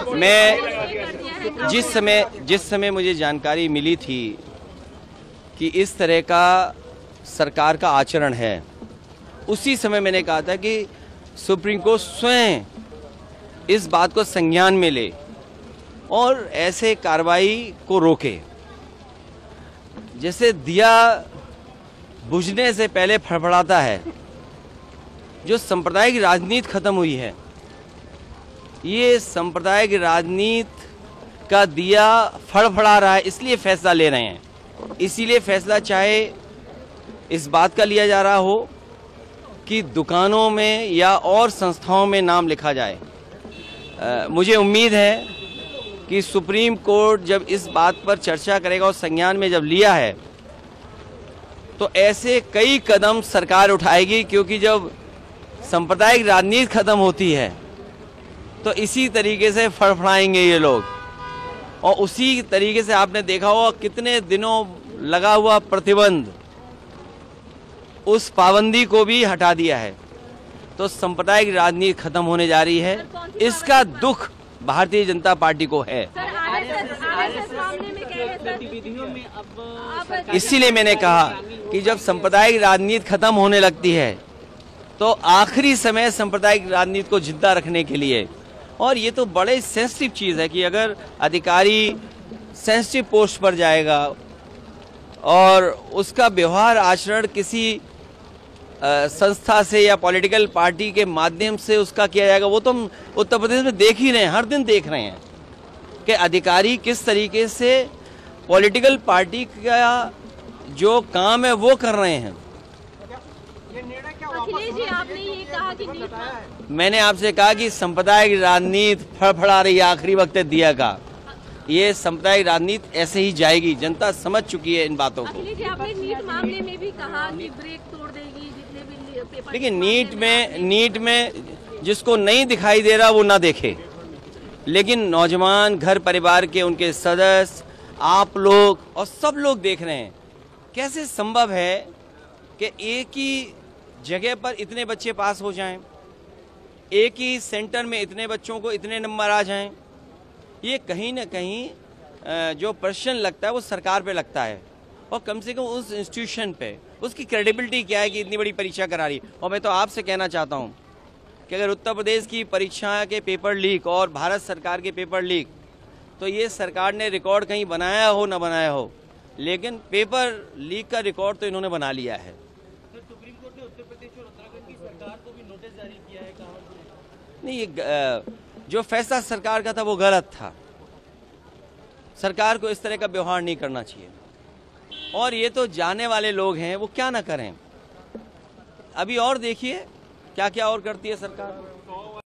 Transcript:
मैं जिस समय मुझे जानकारी मिली थी कि इस तरह का सरकार का आचरण है, उसी समय मैंने कहा था कि सुप्रीम कोर्ट स्वयं इस बात को संज्ञान में ले और ऐसे कार्रवाई को रोके। जैसे दिया बुझने से पहले फड़फड़ाता है, जो सांप्रदायिक राजनीति खत्म हुई है, ये सांप्रदायिक राजनीति का दिया फड़फड़ा रहा है, इसलिए फैसला ले रहे हैं। इसीलिए फैसला चाहे इस बात का लिया जा रहा हो कि दुकानों में या और संस्थाओं में नाम लिखा जाए। मुझे उम्मीद है कि सुप्रीम कोर्ट जब इस बात पर चर्चा करेगा और संज्ञान में जब लिया है तो ऐसे कई कदम सरकार उठाएगी, क्योंकि जब सांप्रदायिक राजनीति खत्म होती है तो इसी तरीके से फड़फड़ाएंगे ये लोग। और उसी तरीके से आपने देखा होगा कितने दिनों लगा हुआ प्रतिबंध, उस पाबंदी को भी हटा दिया है। तो सांप्रदायिक राजनीति खत्म होने जा रही है, इसका दुख भारतीय जनता पार्टी को है। इसीलिए मैंने कहा कि जब सांप्रदायिक राजनीति खत्म होने लगती है तो आखिरी समय सांप्रदायिक राजनीति को जिंदा रखने के लिए, और ये तो बड़े सेंसिटिव चीज है कि अगर अधिकारी सेंसिटिव पोस्ट पर जाएगा और उसका व्यवहार आचरण किसी संस्था से या पॉलिटिकल पार्टी के माध्यम से उसका किया जाएगा, वो तो हम उत्तर प्रदेश में देख ही रहे हैं, हर दिन देख रहे हैं कि अधिकारी किस तरीके से पॉलिटिकल पार्टी का जो काम है वो कर रहे हैं। अखिलेश जी, आपने ये कहा कि मैंने आपसे कहा कि सांप्रदायिक राजनीति फड़फड़ा रही है आखिरी वक्त दिया का। ये सांप्रदायिक राजनीति ऐसे ही जाएगी, जनता समझ चुकी है इन बातों को। अखिलेश जी, आपने नीट मामले में भी कहा कि ब्रेक तोड़ देगी जितने भी पेपर। लेकिन नीट में जिसको नहीं दिखाई दे रहा वो ना देखे, लेकिन नौजवान, घर परिवार के उनके सदस्य, आप लोग और सब लोग देख रहे हैं। कैसे संभव है कि एक ही जगह पर इतने बच्चे पास हो जाएं, एक ही सेंटर में इतने बच्चों को इतने नंबर आ जाएं? ये कहीं ना कहीं जो प्रश्न लगता है वो सरकार पे लगता है, और कम से कम उस इंस्टीट्यूशन पे उसकी क्रेडिबिलिटी क्या है कि इतनी बड़ी परीक्षा करा रही। और मैं तो आपसे कहना चाहता हूँ कि अगर उत्तर प्रदेश की परीक्षा के पेपर लीक और भारत सरकार के पेपर लीक, तो ये सरकार ने रिकॉर्ड कहीं बनाया हो ना बनाया हो, लेकिन पेपर लीक का रिकॉर्ड तो इन्होंने बना लिया है। तो सुप्रीम कोर्ट ने उत्तर प्रदेश और उत्तराखंड की सरकार को भी नोटिस जारी किया है, कहा नहीं, ये जो फैसला सरकार का था वो गलत था। सरकार को इस तरह का व्यवहार नहीं करना चाहिए, और ये तो जाने वाले लोग हैं, वो क्या ना करें। अभी और देखिए क्या क्या और करती है सरकार।